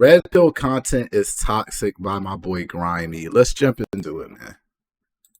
Red pill content is toxic by my boy Grimy. Let's jump into it, man.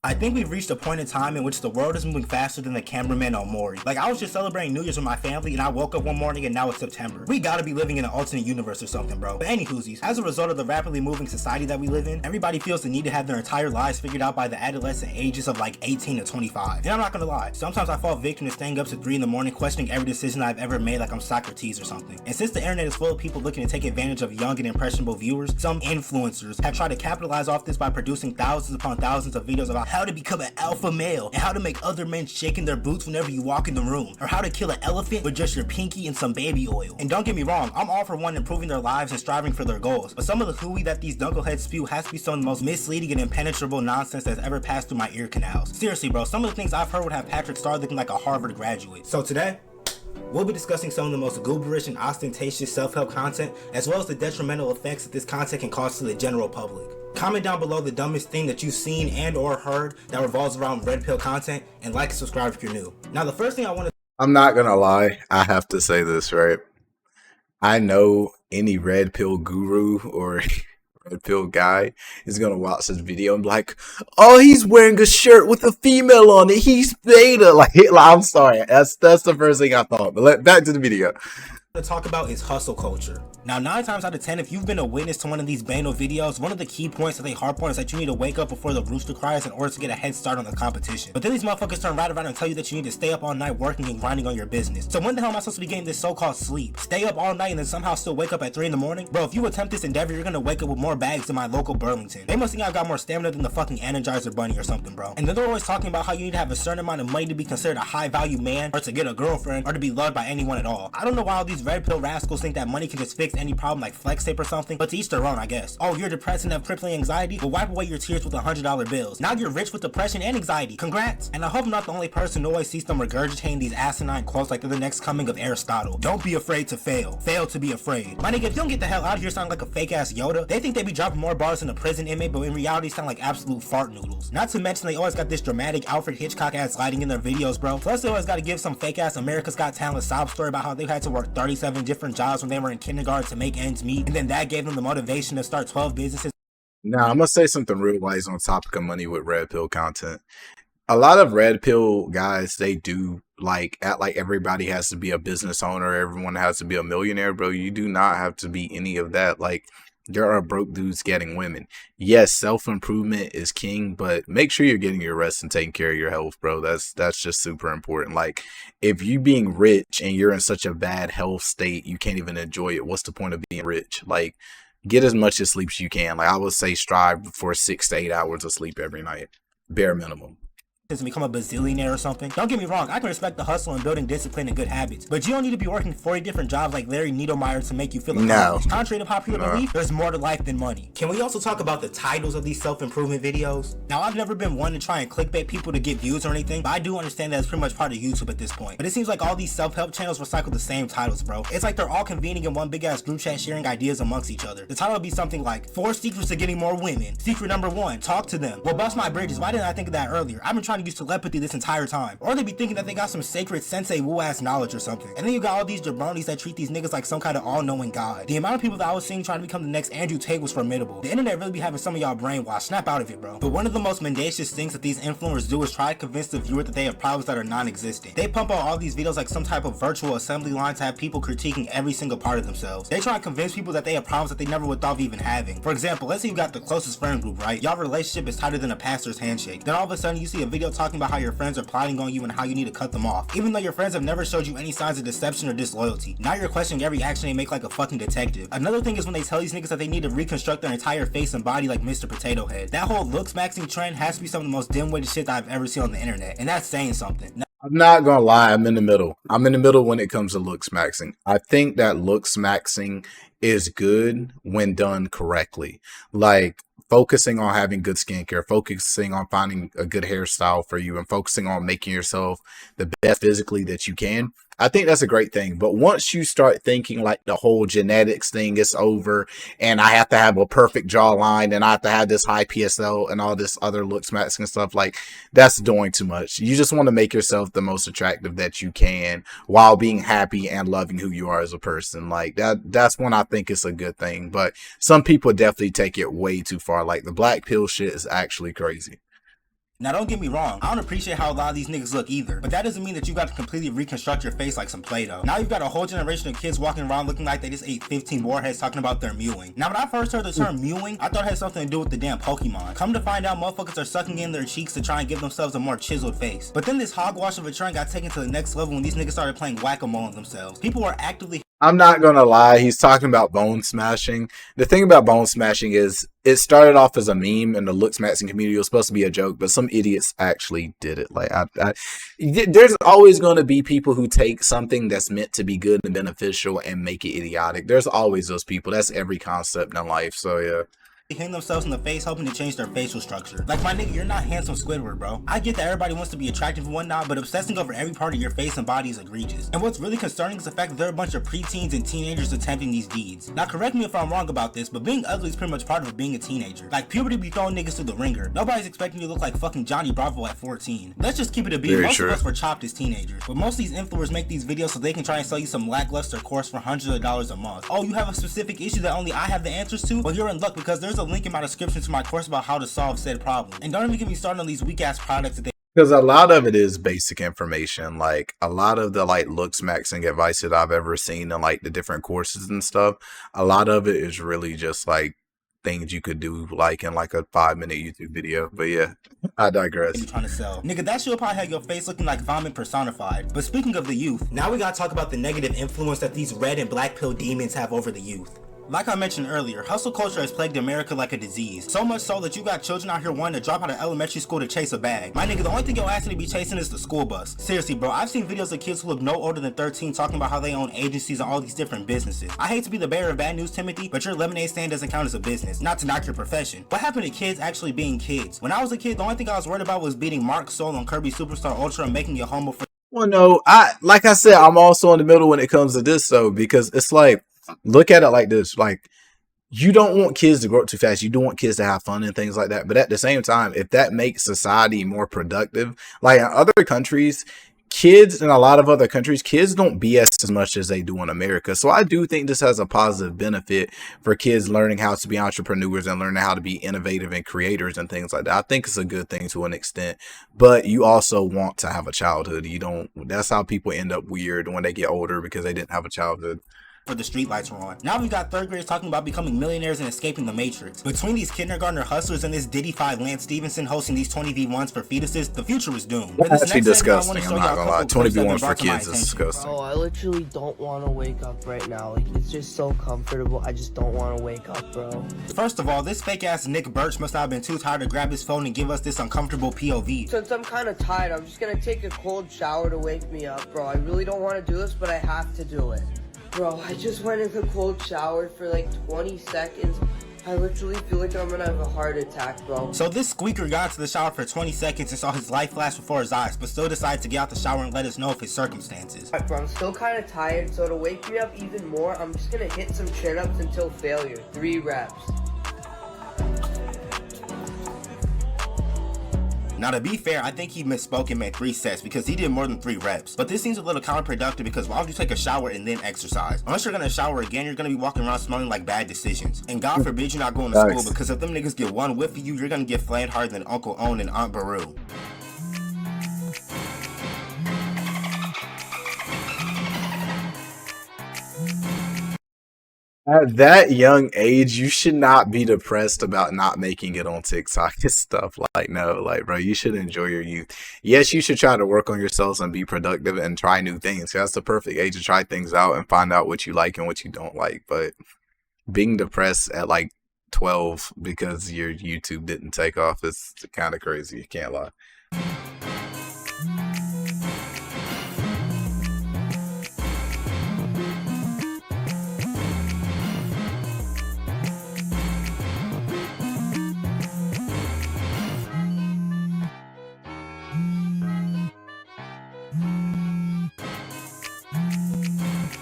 I think we've reached a point in time in which the world is moving faster than the cameraman on Maury. Like, I was just celebrating New Year's with my family, and I woke up one morning and now it's September. We gotta be living in an alternate universe or something, bro. But anywhoosies, as a result of the rapidly moving society that we live in, everybody feels the need to have their entire lives figured out by the adolescent ages of like 18 to 25. And I'm not gonna lie, sometimes I fall victim to staying up to 3 in the morning questioning every decision I've ever made like I'm Socrates or something. And since the internet is full of people looking to take advantage of young and impressionable viewers, some influencers have tried to capitalize off this by producing thousands upon thousands of videos about how to become an alpha male and how to make other men shake in their boots whenever you walk in the room, or how to kill an elephant with just your pinky and some baby oil. And don't get me wrong, I'm all for one improving their lives and striving for their goals, but some of the hooey that these knuckleheads spew has to be some of the most misleading and impenetrable nonsense that's ever passed through my ear canals. Seriously, bro, some of the things I've heard would have Patrick Star looking like a Harvard graduate. So today, we'll be discussing some of the most gooberish and ostentatious self-help content, as well as the detrimental effects that this content can cause to the general public. Comment down below the dumbest thing that you've seen and or heard that revolves around red pill content, and like and subscribe if you're new. Now, the first thing I want to... I'm not gonna lie, I have to say this, right? I know any red pill guru or red pill guy is gonna watch this video and be like, oh, he's wearing a shirt with a female on it, he's beta. Like, I'm sorry, that's the first thing I thought. But back to the video. To talk about is hustle culture. Now, 9 times out of 10, if you've been a witness to one of these Bano videos, one of the key points that they harp on is that you need to wake up before the rooster cries in order to get a head start on the competition. But then these motherfuckers turn right around and tell you that you need to stay up all night working and grinding on your business. So when the hell am I supposed to be getting this so-called sleep? Stay up all night and then somehow still wake up at 3 in the morning? Bro, if you attempt this endeavor, you're gonna wake up with more bags than my local Burlington. They must think I've got more stamina than the fucking Energizer Bunny or something, bro. And then they're always talking about how you need to have a certain amount of money to be considered a high-value man, or to get a girlfriend, or to be loved by anyone at all. I don't know why all these red pill rascals think that money can just fix any problem like flex tape or something, but to each their own, I guess. Oh, you're depressed and have crippling anxiety? Well, wipe away your tears with $100 bills. Now you're rich with depression and anxiety. Congrats! And I hope I'm not the only person who always sees them regurgitating these asinine quotes like they're the next coming of Aristotle. Don't be afraid to fail. Fail to be afraid. My nigga, if you don't get the hell out of here sounding like a fake ass Yoda, they think they be dropping more bars than a prison inmate, but in reality sound like absolute fart noodles. Not to mention they always got this dramatic Alfred Hitchcock ass lighting in their videos, bro. Plus they always gotta give some fake ass America's Got Talent sob story about how they had to work 37 different jobs when they were in kindergarten to make ends meet, and then that gave them the motivation to start 12 businesses. Now, I'm gonna say something real wise on topic of money with red pill content. A lot of red pill guys, they do like act like everybody has to be a business owner, everyone has to be a millionaire, bro. You do not have to be any of that. Like, there are broke dudes getting women. Yes, self-improvement is king, but make sure you're getting your rest and taking care of your health, bro. That's just super important. Like, if you being rich and you're in such a bad health state, you can't even enjoy it. What's the point of being rich? Like, get as much sleep as you can. Like, I would say strive for 6 to 8 hours of sleep every night, bare minimum. To become a bazillionaire or something. Don't get me wrong, I can respect the hustle and building discipline and good habits, but you don't need to be working 40 different jobs like Larry Needlemeyer to make you feel accomplished. No. Contrary to popular belief, there's more to life than money. Can we also talk about the titles of these self-improvement videos? Now, I've never been one to try and clickbait people to get views or anything, but I do understand that it's pretty much part of YouTube at this point. But it seems like all these self-help channels recycle the same titles, bro. It's like they're all convening in one big ass group chat sharing ideas amongst each other. The title would be something like 4 secrets to getting more women. Secret number 1, talk to them. Well, bust my bridges, why didn't I think of that earlier? I've been trying to use telepathy this entire time. Or they be thinking that they got some sacred sensei woo ass knowledge or something. And then you got all these jabronis that treat these niggas like some kind of all-knowing god. The amount of people that I was seeing trying to become the next Andrew Tate was formidable. The internet really be having some of y'all brainwashed. Snap out of it, bro. But one of the most mendacious things that these influencers do is try to convince the viewer that they have problems that are non-existent. They pump out all these videos like some type of virtual assembly line to have people critiquing every single part of themselves. They try to convince people that they have problems that they never would thought of even having. For example, let's say you got the closest friend group, right? Y'all relationship is tighter than a pastor's handshake. Then all of a sudden you see a video talking about how your friends are plotting on you and how you need to cut them off, even though your friends have never showed you any signs of deception or disloyalty. Now you're questioning every action they make like a fucking detective. Another thing is when they tell these niggas that they need to reconstruct their entire face and body like Mr. Potato Head. That whole looks maxing trend has to be some of the most dim-witted shit that I've ever seen on the internet, and that's saying something. Now, I'm not gonna lie, I'm in the middle. I'm in the middle when it comes to looks maxing. I think that looks maxing is good when done correctly. Like, focusing on having good skincare, focusing on finding a good hairstyle for you, and focusing on making yourself the best physically that you can, I think that's a great thing. But once you start thinking like the whole genetics thing is over, and I have to have a perfect jawline, and I have to have this high PSL and all this other looks max and stuff, like that's doing too much. You just want to make yourself the most attractive that you can while being happy and loving who you are as a person. Like that's when I think it's a good thing. But some people definitely take it way too far. Like the black pill shit is actually crazy. Now, don't get me wrong, I don't appreciate how a lot of these niggas look either, but that doesn't mean that you got to completely reconstruct your face like some Play-Doh. Now you've got a whole generation of kids walking around looking like they just ate 15 warheads talking about their mewing. Now, when I first heard the term mewing, I thought it had something to do with the damn Pokemon. Come to find out, motherfuckers are sucking in their cheeks to try and give themselves a more chiseled face. But then this hogwash of a trend got taken to the next level when these niggas started playing whack-a-mole on themselves. People were actively... I'm not gonna lie, he's talking about bone smashing. The thing about bone smashing is it started off as a meme and the looks maxing community was supposed to be a joke, but some idiots actually did it. Like there's always going to be people who take something that's meant to be good and beneficial and make it idiotic. There's always those people. That's every concept in life. So yeah. Hitting themselves in the face hoping to change their facial structure. Like, my nigga, you're not handsome Squidward, bro. I get that everybody wants to be attractive and whatnot, but obsessing over every part of your face and body is egregious. And what's really concerning is the fact that there are a bunch of preteens and teenagers attempting these deeds. Now, correct me if I'm wrong about this, but being ugly is pretty much part of being a teenager. Like, puberty be throwing niggas through the ringer. Nobody's expecting you to look like fucking Johnny Bravo at 14. Let's just keep it a beat. Most of us were chopped as teenagers. But most of these influencers make these videos so they can try and sell you some lackluster course for hundreds of dollars a month. Oh, you have a specific issue that only I have the answers to? Well, you're in luck because there's a link in my description to my course about how to solve said problem. And don't even get me started on these weak ass products that they... Because a lot of it is basic information. Like a lot of the like looks maxing advice that I've ever seen in like the different courses and stuff, a lot of it is really just like things you could do like in like a 5-minute YouTube video. But yeah, I digress. You trying to sell. Nigga, that shit probably had your face looking like vomit personified. But speaking of the youth, now we gotta talk about the negative influence that these red and black pill demons have over the youth. Like I mentioned earlier, hustle culture has plagued America like a disease. So much so that you got children out here wanting to drop out of elementary school to chase a bag. My nigga, the only thing your ass need to be chasing is the school bus. Seriously, bro, I've seen videos of kids who look no older than 13 talking about how they own agencies and all these different businesses. I hate to be the bearer of bad news, Timothy, but your lemonade stand doesn't count as a business. Not to knock your profession. What happened to kids actually being kids? When I was a kid, the only thing I was worried about was beating Mark Soul on Kirby Superstar Ultra and making it homo for... Well, no, like I said, I'm also in the middle when it comes to this though, because it's like, look at it like this, like, you don't want kids to grow up too fast. You do want kids to have fun and things like that. But at the same time, if that makes society more productive, like in other countries, kids in a lot of other countries, kids don't BS as much as they do in America. So I do think this has a positive benefit for kids learning how to be entrepreneurs and learning how to be innovative and creators and things like that. I think it's a good thing to an extent, but you also want to have a childhood. You don't, that's how people end up weird when they get older because they didn't have a childhood. For the street lights were on. Now we've got third graders talking about becoming millionaires and escaping the matrix. Between these kindergartner hustlers and this Diddy-fied Lance Stevenson hosting these 20v1s for fetuses, the future is doomed. That's actually disgusting, I'm not gonna lie. 20v1s for kids is disgusting. Oh, I literally don't want to wake up right now. Like, it's just so comfortable. I just don't want to wake up, bro. First of all, this fake ass Nick Birch must have been too tired to grab his phone and give us this uncomfortable POV. Since I'm kind of tired, I'm just gonna take a cold shower to wake me up, bro. I really don't want to do this, but I have to do it. Bro, I just went in the cold shower for like 20 seconds. I literally feel like I'm gonna have a heart attack, bro. So this squeaker got into the shower for 20 seconds and saw his life flash before his eyes, but still decided to get out the shower and let us know of his circumstances. Alright, bro, I'm still kind of tired, so to wake me up even more, I'm just gonna hit some chin-ups until failure. 3 reps. Now to be fair, I think he misspoke and meant 3 sets because he did more than 3 reps. But this seems a little counterproductive because why would you take a shower and then exercise? Unless you're gonna shower again, you're gonna be walking around smelling like bad decisions. And God forbid you're not going to school because if them niggas get one whiff of you, you're gonna get flamed harder than Uncle Owen and Aunt Beru. At that young age, you should not be depressed about not making it on TikTok and stuff. Like, no, like, bro, you should enjoy your youth. Yes, you should try to work on yourselves and be productive and try new things. That's the perfect age to try things out and find out what you like and what you don't like. But being depressed at like 12 because your YouTube didn't take off is kind of crazy. You can't lie.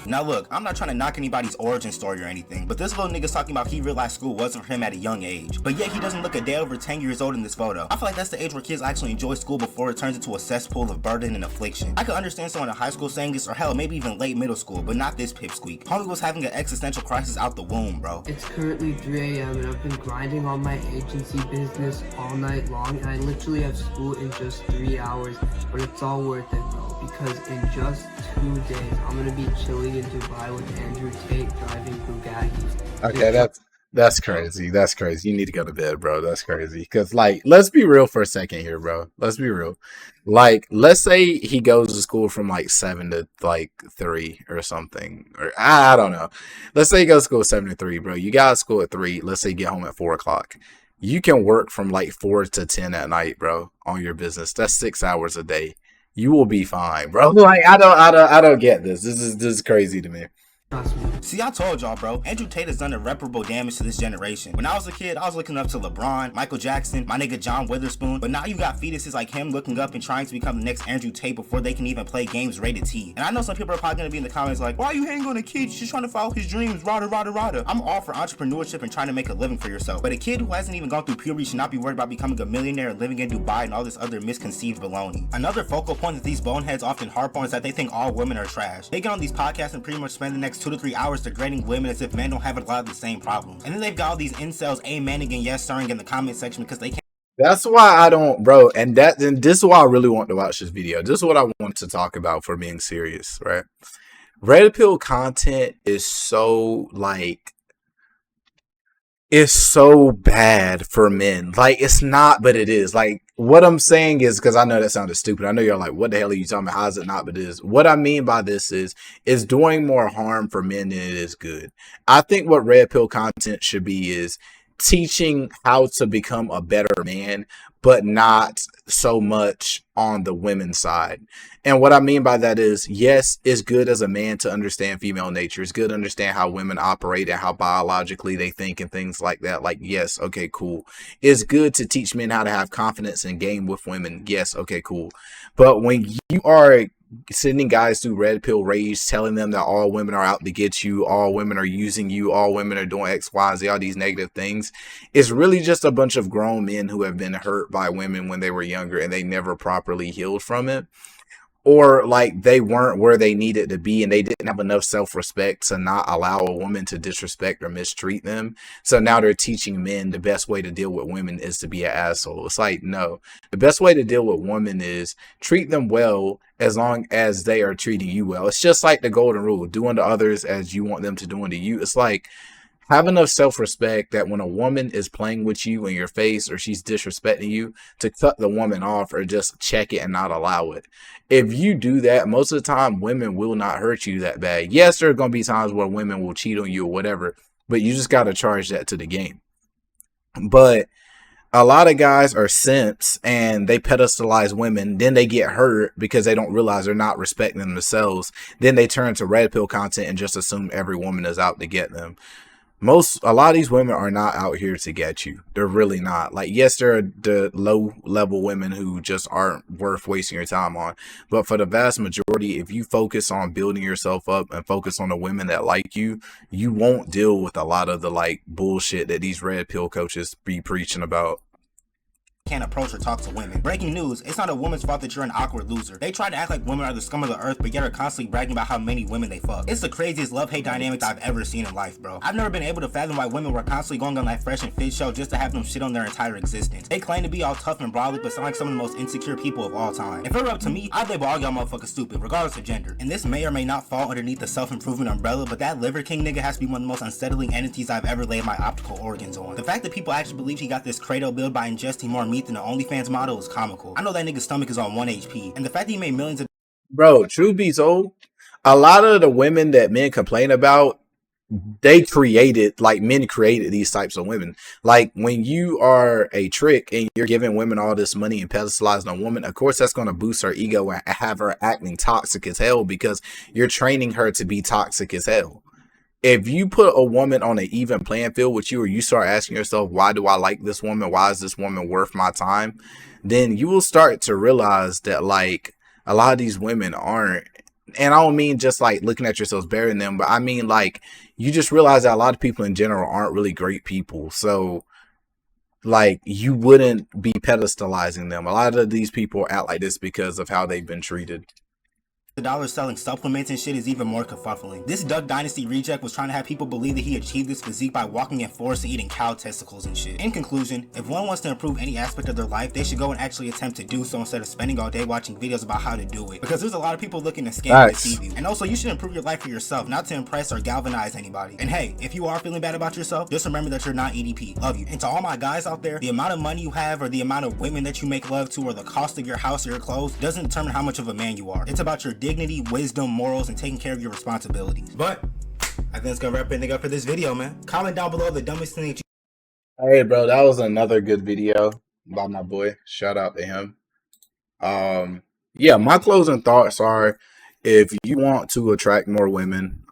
Now look, I'm not trying to knock anybody's origin story or anything, but this little nigga's talking about he realized school wasn't for him at a young age, but yet he doesn't look a day over 10 years old in this photo. I feel like that's the age where kids actually enjoy school before it turns into a cesspool of burden and affliction. I could understand someone in high school saying this, or hell, maybe even late middle school, but not this pipsqueak. Homie was having an existential crisis out the womb, bro. It's currently 3 a.m. and I've been grinding on my agency business all night long, and I literally have school in just 3 hours, but it's all worth it, bro, because in just 2 days, I'm gonna be chilling in Dubai with Andrew Tate driving Bugattis. Okay, that's crazy. That's crazy. You need to go to bed, bro. That's crazy. Because, like, let's be real for a second here, bro. Let's be real. Like, let's say he goes to school from like 7 to like 3 or something, or I don't know. Let's say he goes to school 7 to 3, bro. You got to school at 3. Let's say you get home at 4 o'clock. You can work from like 4 to 10 at night, bro, on your business. That's 6 hours a day. You will be fine, bro. Like, I don't get this. This is crazy to me. See, I told y'all, bro. Andrew Tate has done irreparable damage to this generation. When I was a kid, I was looking up to LeBron, Michael Jackson, my nigga John Witherspoon, but now you got fetuses like him looking up and trying to become the next Andrew Tate before they can even play games rated T. And I know some people are probably gonna be in the comments like, why are you hanging on a kid? She's trying to follow his dreams, rada. I'm all for entrepreneurship and trying to make a living for yourself. But a kid who hasn't even gone through puberty should not be worried about becoming a millionaire and living in Dubai and all this other misconceived baloney. Another focal point that these boneheads often harp on is that they think all women are trash. They get on these podcasts and pretty much spend the next 2 to 3 hours degrading women as if men don't have a lot of the same problems. And then they've got all these incels amening and yes sirring in the comment section because they can't. That's why I don't, bro. And this is why I really want to watch this video. This is what I want to talk about for being serious, right? Redpill content is so like, it's so bad for men. Like, it's not, but it is. Like, what I'm saying is, because I know that sounded stupid. I know you're like, what the hell are you talking about? How is it not, but it is. What I mean by this is, it's doing more harm for men than it is good. I think what Redpill content should be is teaching how to become a better man, but not so much on the women's side. And what I mean by that is, yes, it's good as a man to understand female nature. It's good to understand how women operate and how biologically they think and things like that. Like, yes, okay, cool. It's good to teach men how to have confidence and game with women. Yes, okay, cool. But when you are sending guys through red pill rage, telling them that all women are out to get you, all women are using you, all women are doing X, Y, Z, all these negative things, it's really just a bunch of grown men who have been hurt by women when they were younger and they never properly healed from it. Or like they weren't where they needed to be and they didn't have enough self-respect to not allow a woman to disrespect or mistreat them. So now they're teaching men the best way to deal with women is to be an asshole. It's like, no, the best way to deal with women is treat them well as long as they are treating you well. It's just like the golden rule, do unto others as you want them to do unto you. It's like, have enough self-respect that when a woman is playing with you in your face or she's disrespecting you, to cut the woman off or just check it and not allow it. If you do that, most of the time, women will not hurt you that bad. Yes, there are going to be times where women will cheat on you or whatever, but you just got to charge that to the game. But a lot of guys are simps and they pedestalize women. Then they get hurt because they don't realize they're not respecting themselves. Then they turn to red pill content and just assume every woman is out to get them. A lot of these women are not out here to get you. They're really not. Like, yes, there are the low level women who just aren't worth wasting your time on. But for the vast majority, if you focus on building yourself up and focus on the women that like you, you won't deal with a lot of the like bullshit that these red pill coaches be preaching about. Can't approach or talk to women. Breaking news, it's not a woman's fault that you're an awkward loser. They try to act like women are the scum of the earth, but yet are constantly bragging about how many women they fuck. It's the craziest love-hate dynamic I've ever seen in life, bro. I've never been able to fathom why women were constantly going on that Fresh and Fit show just to have them shit on their entire existence. They claim to be all tough and brolic, but sound like some of the most insecure people of all time. If it were up to me, I'd label all y'all motherfuckers stupid, regardless of gender. And this may or may not fall underneath the self-improvement umbrella, but that Liver King nigga has to be one of the most unsettling entities I've ever laid my optical organs on. The fact that people actually believe he got this Credo build by ingesting more meat than the OnlyFans model is comical. I know that nigga's stomach is on 1 HP, and the fact that he made millions of... Bro, truth be told, a lot of the women that men complain about, men created these types of women. Like, when you are a trick and you're giving women all this money and pedestalizing a woman, of course that's going to boost her ego and have her acting toxic as hell because you're training her to be toxic as hell. If you put a woman on an even playing field with you, or you start asking yourself, why do I like this woman? Why is this woman worth my time? Then you will start to realize that, like, a lot of these women aren't and I don't mean just like looking at yourselves better than them, but I mean like you just realize that a lot of people in general aren't really great people. So like you wouldn't be pedestalizing them. A lot of these people act like this because of how they've been treated. The dollar selling supplements and shit is even more kerfuffling. This Duck Dynasty reject was trying to have people believe that he achieved this physique by walking in forest and eating cow testicles and shit. In conclusion, if one wants to improve any aspect of their life, they should go and actually attempt to do so instead of spending all day watching videos about how to do it. Because there's a lot of people looking to scam and deceive you. And also, you should improve your life for yourself, not to impress or galvanize anybody. And hey, if you are feeling bad about yourself, just remember that you're not EDP. Love you. And to all my guys out there, the amount of money you have or the amount of women that you make love to or the cost of your house or your clothes doesn't determine how much of a man you are. It's about your dignity, wisdom, morals, and taking care of your responsibilities. But I think it's gonna wrap everything up for this video, man. Comment down below the dumbest thing that you. Hey, bro, that was another good video by my boy. Shout out to him. Yeah, my closing thoughts are: if you want to attract more women,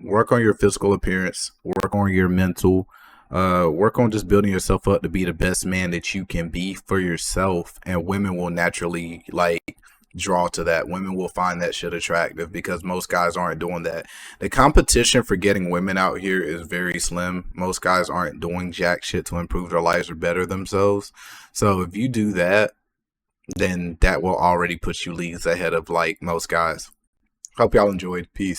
work on your physical appearance, work on your mental, work on just building yourself up to be the best man that you can be for yourself, and women will naturally like draw to that. Women will find that shit attractive because most guys aren't doing that. The competition for getting women out here is very slim. Most guys aren't doing jack shit to improve their lives or better themselves. So if you do that, then that will already put you leagues ahead of like most guys. Hope y'all enjoyed. Peace.